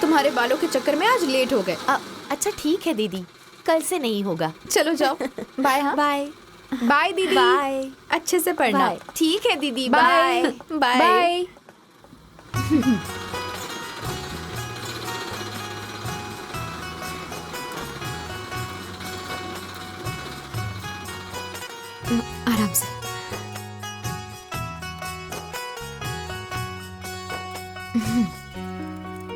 तुम्हारे बालों के चक्कर में आज लेट हो गए। अच्छा ठीक है दीदी, कल से नहीं होगा। चलो जाओ। बाय। हाँ बाय बाय दीदी। बाय। अच्छे से पढ़ना। बाय। ठीक है दीदी, बाय बाय। बाय। आराम से।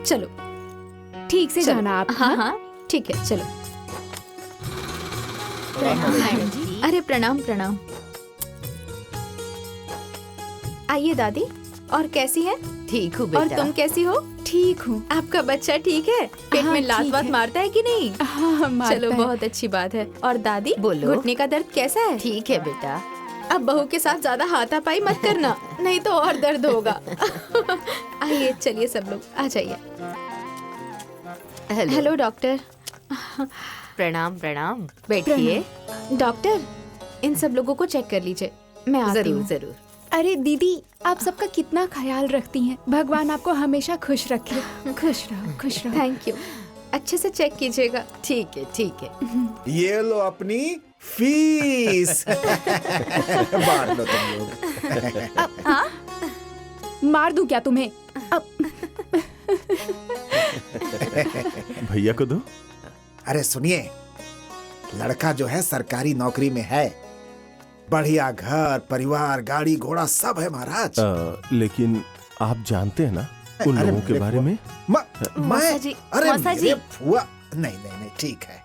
चलो ठीक से जाना आप। हाँ हाँ ठीक है चलो। अरे प्रणाम प्रणाम। आइए दादी। और कैसी है? ठीक हूँ और बेटा। तुम कैसी हो? ठीक हूँ। आपका बच्चा ठीक है? पेट हाँ, में लात ठीक वात है। मारता है कि नहीं? हाँ, मारता चलो है। बहुत अच्छी बात है। और दादी बोलो। घुटने का दर्द कैसा है? ठीक है बेटा। अब बहू के साथ ज्यादा हाथापाई मत करना, नहीं तो और दर्द होगा। आइए चलिए सब लोग आ जाइए। Hello doctor. प्रणाम प्रणाम, बैठिए। डॉक्टर इन सब लोगों को चेक कर लीजिए, मैं आती जरूर हूँ। जरूर। अरे दीदी, आप सबका कितना ख्याल रखती हैं। भगवान आपको हमेशा खुश रखे। खुश रहो, खुश रहो। Thank you. अच्छे से चेक कीजिएगा। ठीक है ठीक है। ये लो अपनी फीस। बांट लो तुम लोग। मार दूं क्या तुम्हें? भैया को दो। अरे सुनिए, लड़का जो है सरकारी नौकरी में है, बढ़िया घर परिवार गाड़ी घोड़ा सब है महाराज। लेकिन आप जानते हैं ना उन अरे लोगों के मेरे बारे में? मौसा जी, अरे मौसा मेरे जी। फुआ नहीं नहीं नहीं ठीक है।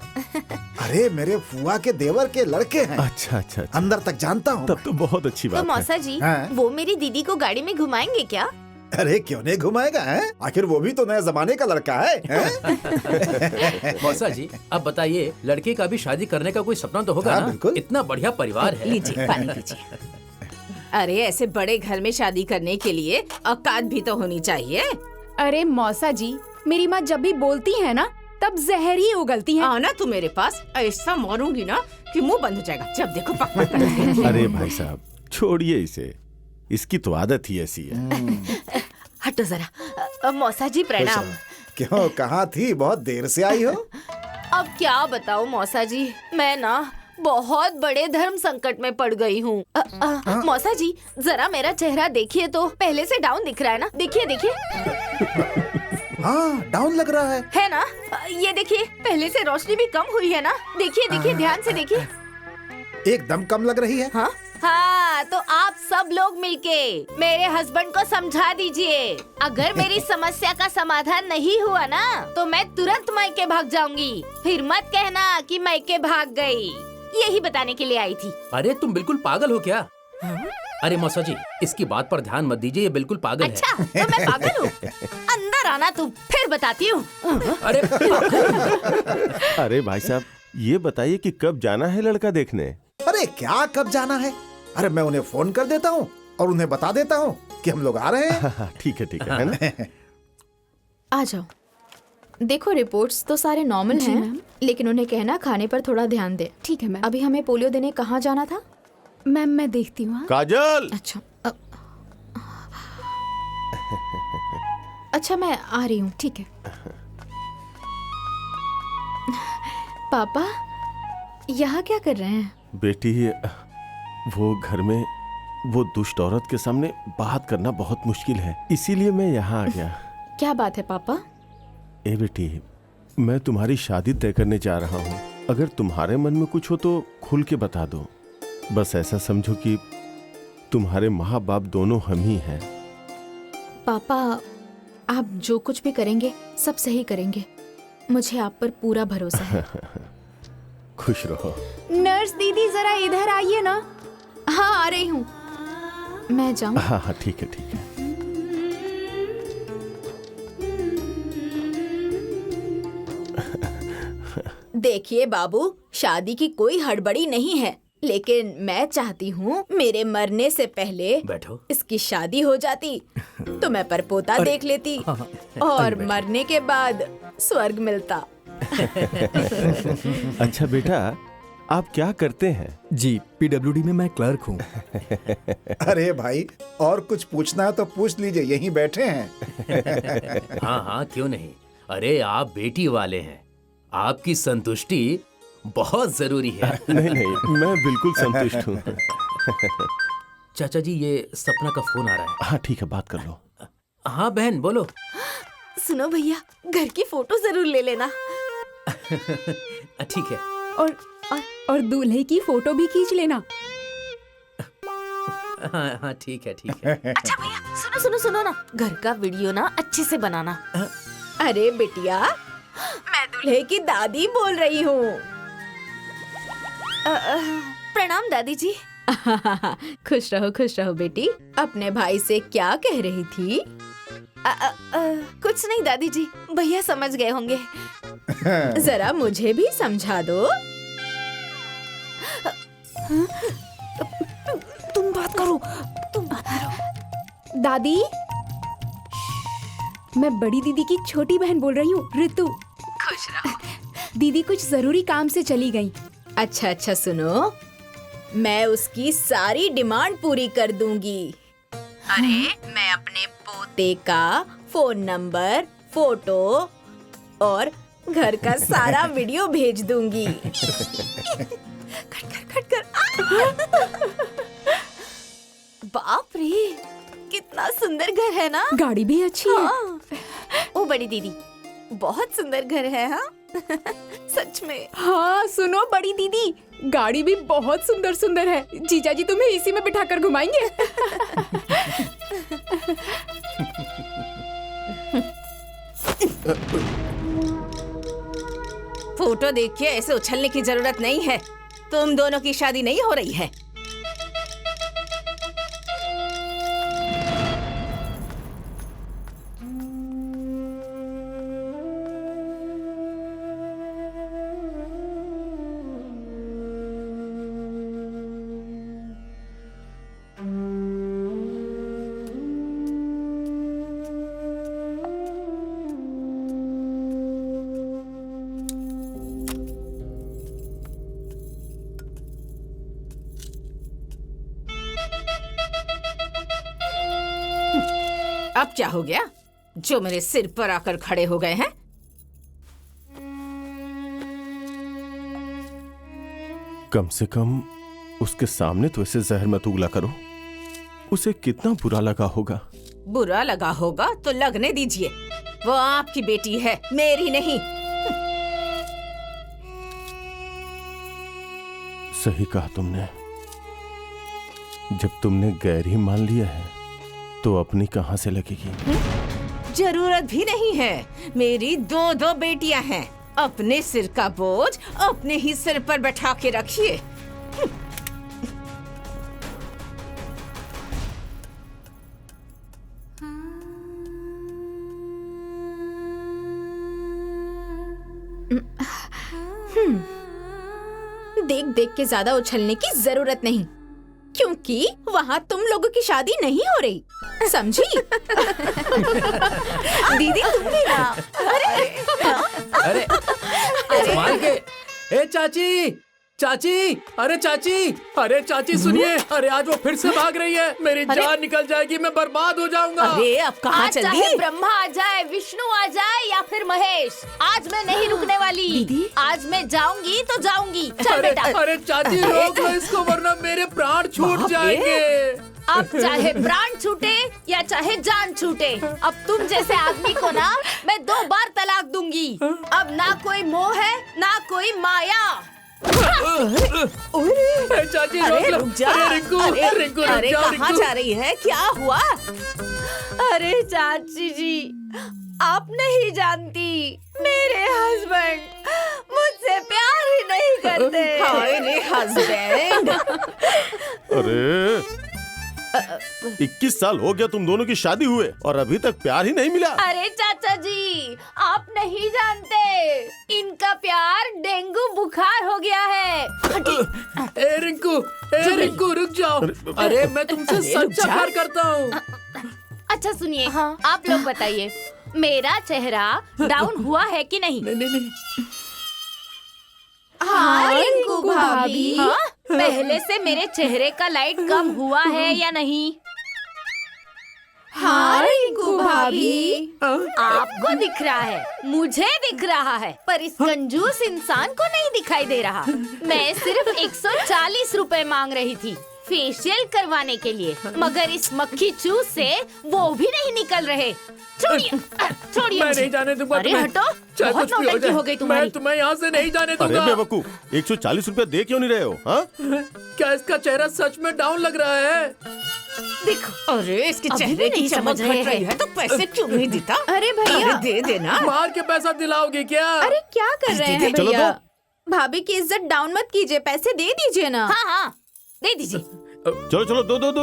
अरे मेरे फुआ के देवर के लड़के हैं। अच्छा अच्छा अच्छा। अंदर तक जानता हूँ। तब तो बहुत अच्छी तो बात है। मौसा जी, हाँ? वो मेरी दीदी को गाड़ी में घुमाएंगे क्या? अरे क्यों नहीं घुमाएगा है? आखिर वो भी तो नए जमाने का लड़का है, हैं? मौसा जी, अब बताइए, लड़के का भी शादी करने का कोई सपना तो होगा हाँ, ना? बिल्कुल। इतना बढ़िया परिवार है। लीजिए पानी पीजिए। अरे ऐसे बड़े घर में शादी करने के लिए औकात भी तो होनी चाहिए। अरे मौसा जी, मेरी माँ जब भी बोलती है ना तब जहर ही उगलती है। आना तू मेरे पास, ऐसा मारूंगी ना कि मुंह बंद हो जाएगा। जब देखो पक पक पक। अरे भाई साहब छोड़िए इसे, इसकी तो आदत ही ऐसी है। हटो जरा। मौसा जी प्रणाम। क्यों कहाँ थी? बहुत देर से आई हो। अब क्या बताऊं मौसा जी, मैं ना बहुत बड़े धर्म संकट में पड़ गई हूँ। मौसा जी जरा मेरा चेहरा देखिए तो, पहले से डाउन दिख रहा है ना? देखिए देखिए। हाँ डाउन लग रहा है ना? ये देखिए, पहले से रोशनी भी कम हुई है ना? देखिए देखिए, ध्यान से देखिए। एकदम कम लग रही है। हाँ, तो आप सब लोग मिलके मेरे हस्बैंड को समझा दीजिए। अगर मेरी समस्या का समाधान नहीं हुआ ना, तो मैं तुरंत मायके भाग जाऊंगी। फिर मत कहना कि मायके भाग गई। यही बताने के लिए आई थी। अरे तुम बिल्कुल पागल हो क्या? अरे मौसा जी, इसकी बात पर ध्यान मत दीजिए, ये बिल्कुल पागल अच्छा, तो मैं पागल हूँ? अंदर आना तुम, फिर बताती हूँ। है। अरे अरे भाई साहब ये बताइए कि कब जाना है लड़का देखने? अरे क्या कब जाना है? अरे मैं उन्हें फोन कर देता हूँ और उन्हें बता देता हूँ कि हम लोग आ रहे हैं। ठीक है ना? आ जाओ। देखो रिपोर्ट्स तो सारे नॉर्मल जी, हैं, मैम। लेकिन उन्हें कहना खाने पर थोड़ा ध्यान दे। ठीक है मैम। अभी हमें पोलियो देने कहाँ जाना था? मैम मैं देखती हूँ। हाँ? काजल। अच्छा अच्छा मैं आ रही हूँ। ठीक है। पापा यहाँ क्या कर रहे हैं? बेटी वो घर में वो दुष्ट औरत के सामने बात करना बहुत मुश्किल है, इसीलिए मैं यहाँ आ गया। क्या बात है पापा? ए बेटी, मैं तुम्हारी शादी तय करने जा रहा हूँ। अगर तुम्हारे मन में कुछ हो तो खुल के बता दो। बस ऐसा समझो कि तुम्हारे माँ बाप दोनों हम ही हैं। पापा आप जो कुछ भी करेंगे सब सही करेंगे, मुझे आप पर पूरा भरोसा है। खुश रहो। नर्स दीदी जरा इधर आइए ना। हाँ आ रही हूँ। मैं जाऊँ? हाँ ठीक है ठीक है। देखिए बाबू, शादी की कोई हड़बड़ी नहीं है, लेकिन मैं चाहती हूँ मेरे मरने से पहले बैठो। इसकी शादी हो जाती तो मैं परपोता देख लेती और मरने के बाद स्वर्ग मिलता। अच्छा बेटा, आप क्या करते हैं? जी पीडब्ल्यूडी में मैं क्लर्क हूँ। अरे भाई, और कुछ पूछना है तो पूछ लीजिए, यहीं बैठे हैं। हाँ हाँ क्यों नहीं। अरे आप बेटी वाले हैं, आपकी संतुष्टि बहुत जरूरी है। नहीं नहीं, मैं बिल्कुल संतुष्ट हूँ। चाचा जी, ये सपना का फोन आ रहा है। हाँ ठीक है, बात कर लो। हाँ बहन बोलो। सुनो भैया, घर की फोटो जरूर ले लेना। ठीक है। और दूल्हे की फोटो भी खींच लेना। हाँ हाँ ठीक है ठीक है। अच्छा भैया, सुनो सुनो सुनो ना, घर का वीडियो ना अच्छे से बनाना। अरे बिटिया, मैं दूल्हे की दादी बोल रही हूँ। प्रणाम दादी जी। खुश रहो बेटी। अपने भाई से क्या कह रही थी? कुछ नहीं दादी जी, भैया समझ गए होंगे। जरा मुझे भी समझा दो। तुम बात करो, तुम बात करो। दादी, मैं बड़ी दीदी की छोटी बहन बोल रही हूँ, ऋतु। खुश रहो। दीदी कुछ जरूरी काम से चली गई। अच्छा सुनो, मैं उसकी सारी डिमांड पूरी कर दूंगी। अरे मैं अपने पोते का फोन नंबर, फोटो और घर का सारा वीडियो भेज दूंगी। खट। बाप रे, कितना सुंदर घर है ना। गाड़ी भी अच्छी है। हाँ। ओ बड़ी दीदी, बहुत सुंदर घर है। हाँ सच में। हाँ सुनो बड़ी दीदी, गाड़ी भी बहुत सुंदर सुंदर है। जीजा जी तुम्हें इसी में बिठाकर घुमाएंगे। फोटो देख के ऐसे उछलने की जरूरत नहीं है। तुम दोनों की शादी नहीं हो रही है। अब क्या हो गया जो मेरे सिर पर आकर खड़े हो गए हैं? कम से कम उसके सामने तो ऐसे जहर मत उगला करो। उसे कितना बुरा लगा होगा। बुरा लगा होगा तो लगने दीजिए। वो आपकी बेटी है, मेरी नहीं। सही कहा तुमने। जब तुमने गैर ही मान लिया है तो अपनी कहां से लगेगी? जरूरत भी नहीं है। मेरी दो बेटियां हैं। अपने सिर का बोझ अपने ही सिर पर बैठा के रखिए। देख देख के ज्यादा उछलने की जरूरत नहीं, क्योंकि वहाँ तुम लोगों की शादी नहीं हो रही, समझी? दीदी तुम भी ना। अरे संभाल के। ए चाची, चाची, अरे चाची सुनिए। अरे आज वो फिर से भाग रही है। मेरी जान निकल जाएगी, मैं बर्बाद हो जाऊंगा। अरे अब कहाँ आज चल चाहे दी? ब्रह्मा आ जाए, विष्णु आ जाए या फिर महेश, आज मैं नहीं रुकने वाली। दीदी? आज मैं जाऊंगी तो जाऊंगी। चल अरे बेटा। अरे चाची रोक लो इसको, वरना मेरे प्राण छूट बाप रे। जाएंगे। अब चाहे प्राण छूटे या चाहे जान छूटे, अब तुम जैसे आदमी को ना मैं 2 बार तलाक दूंगी। अब ना कोई मोह है ना कोई माया। चाची रोक अरे लो। रुक जा। अरे रिंकू, रिंकू रुक अरे जाओ, कहाँ रिंकू। जा रही है? क्या हुआ? अरे चाची जी, आप नहीं जानती, मेरे हस्बैंड मुझसे प्यार ही नहीं करते। हाय रे हस्बैंड। अरे 21 साल हो गया तुम दोनों की शादी हुए और अभी तक प्यार ही नहीं मिला। अरे चाचा जी, आप नहीं जानते, इनका प्यार डेंगू बुखार हो गया है। ए रिंकू रुक जाओ। अरे मैं तुमसे सच्चा प्यार करता हूँ। अच्छा सुनिए, आप लोग बताइए, मेरा चेहरा डाउन हुआ है कि नहीं? नहीं। हाँ रिंकू भाभी, पहले से मेरे चेहरे का लाइट कम हुआ है या नहीं? हाँ रिंकू भाभी। आपको दिख रहा है, मुझे दिख रहा है, पर इस कंजूस इंसान को नहीं दिखाई दे रहा। मैं सिर्फ 140 रुपए मांग रही थी फेशियल करवाने के लिए, मगर इस मक्खी चूस से वो भी नहीं निकल रहे। छोड़िए, छोड़िए मैं मुझे। नहीं जाने दूंगा अरे तुम्हें। हटो, चाहे बहुत कुछ भी हो नौटंकी जाए, हो गई तुम्हारी। मैं तुम्हें यहाँ से नहीं जाने अरे दूंगा। बेवकूफ, 140 रुपया दे क्यों नहीं रहे हो? हाँ? क्या इसका चेहरा सच में डाउन लग रहा है? देखो, अरे इसके अभी चेहरे भी की नहीं चमक समझ रहे घट रही हैं। है तो पैसे क्यों नहीं देता? अरे भैया। अरे दे देना। मार के पैसा दिलाओगे क्या? अरे क्या कर रहे हैं चलो भैया? भाभी की इज्जत डाउन मत कीजिए, पैसे दे दीजिए ना। हाँ हाँ दे दीजिए। चलो चलो, दो दो दो।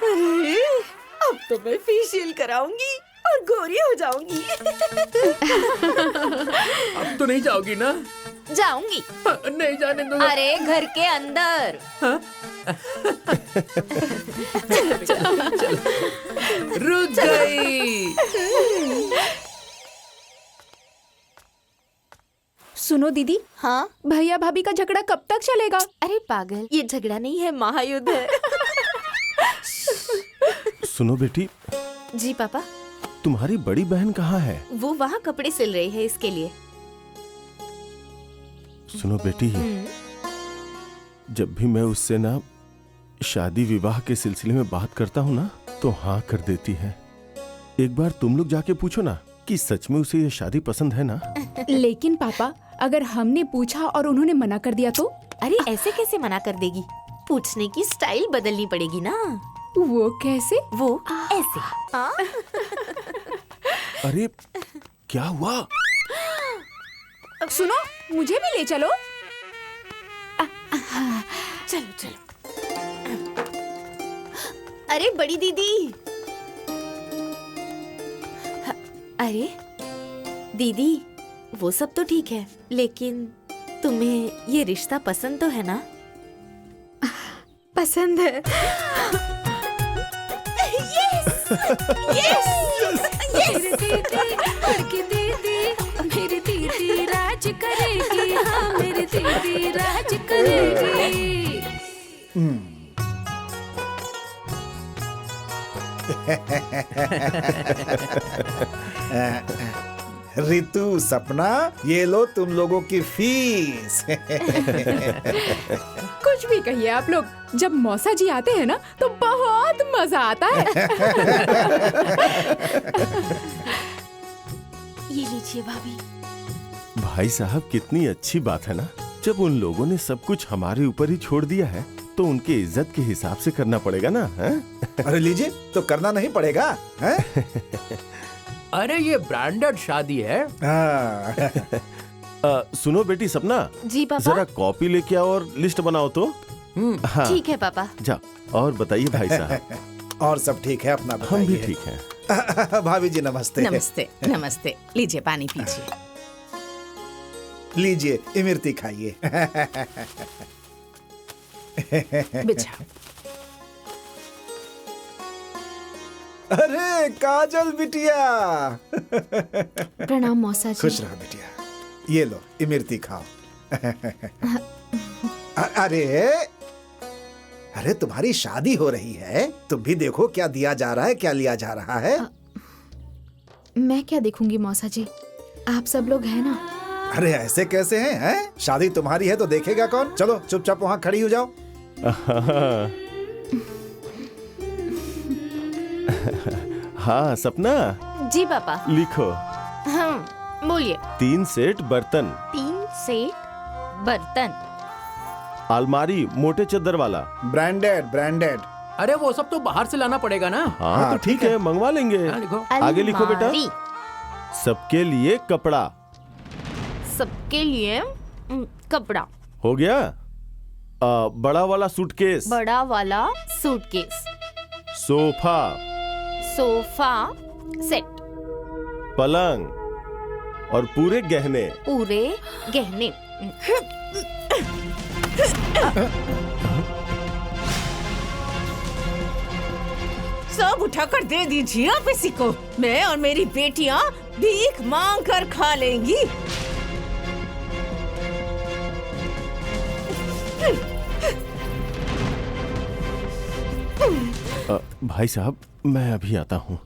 अरे अब तो मैं फेशियल कराऊंगी और गोरी हो जाऊंगी। अब तो नहीं जाओगी ना? जाऊंगी। नहीं जाने दूंगा। अरे घर के अंदर। रुक गई। सुनो दीदी, हाँ भैया भाभी का झगड़ा कब तक चलेगा? अरे पागल, ये झगड़ा नहीं है, महायुद्ध है। सुनो बेटी, जी पापा। तुम्हारी बड़ी बहन कहाँ है? वो वहाँ कपड़े सिल रही है, इसके लिए। सुनो बेटी, जब भी मैं उससे ना शादी विवाह के सिलसिले में बात करता हूँ ना, तो हाँ कर देती है। एक बार तुम लोग जाके पूछो ना कि सच में उसे ये शादी पसंद है ना? लेकिन पापा, अगर हमने पूछा और उन्होंने मना कर दिया तो? अरे ऐसे कैसे मना कर देगी? पूछने की स्टाइल बदलनी पड़ेगी ना। वो कैसे? वो ऐसे। अरे क्या हुआ? सुनो, मुझे भी ले चलो। चलो चलो। अरे बड़ी दीदी। अरे दीदी, वो सब तो ठीक है, लेकिन तुम्हें ये रिश्ता पसंद तो है ना? पसंद है। मेरी दीदी राज करेगी, हाँ मेरी दीदी राज करेगी। रितु, सपना, ये लो तुम लोगों की फीस। कुछ भी कहिए आप लोग, जब मौसा जी आते हैं ना तो बहुत मजा आता है। ये लीजिए भाभी। भाई साहब, कितनी अच्छी बात है ना। जब उन लोगों ने सब कुछ हमारे ऊपर ही छोड़ दिया है, तो उनके इज्जत के हिसाब से करना पड़ेगा ना। है? अरे लीजिए, तो करना नहीं पड़ेगा है? अरे ये ब्रांडेड शादी है। हाँ। सुनो बेटी सपना, जी पापा। जरा कॉपी लेके आओ और लिस्ट बनाओ तो। हाँ, ठीक है पापा। जाओ और बताइए भाई साहब। और सब ठीक है? अपना हम भी बताइए। ठीक हैं। भाभी जी नमस्ते। नमस्ते नमस्ते। लीजिए पानी पीजिए। लीजिए इमरती खाइए। बिछा। अरे काजल बिटिया। प्रणाम मौसा जी। खुश रहो बिटिया, ये लो इमरती खाओ। अरे अरे तुम्हारी शादी हो रही है, तुम भी देखो क्या दिया जा रहा है, क्या लिया जा रहा है। मैं क्या देखूंगी मौसा जी, आप सब लोग हैं ना। अरे ऐसे कैसे हैं? शादी तुम्हारी है तो देखेगा कौन? चलो चुपचाप वहाँ खड़ी हो जाओ। हाँ सपना, जी पापा। लिखो। हाँ बोलिए। 3 सेट बर्तन, 3 सेट बर्तन, अलमारी मोटे चद्दर वाला। Branded branded. अरे वो सब तो बाहर से लाना पड़ेगा ना। हाँ तो ठीक है, मंगवा लेंगे। हाँ, लिखो। आगे लिखो बेटा। अलमारी। सबके लिए कपड़ा सबके लिए कपड़ा। हो गया। बड़ा वाला सूटकेस, बड़ा वाला सूटकेस, सोफा, सोफा सेट, पलंग और पूरे गहने। पूरे गहने। सब उठाकर दे दीजिए आप इसी को। मैं और मेरी बेटियां भीख मांग कर खा लेंगी। भाई साहब, मैं अभी आता हूँ।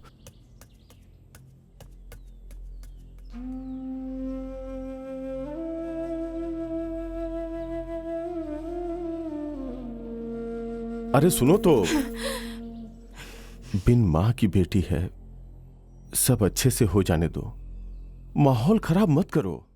अरे सुनो तो, बिन मां की बेटी है, सब अच्छे से हो जाने दो, माहौल खराब मत करो।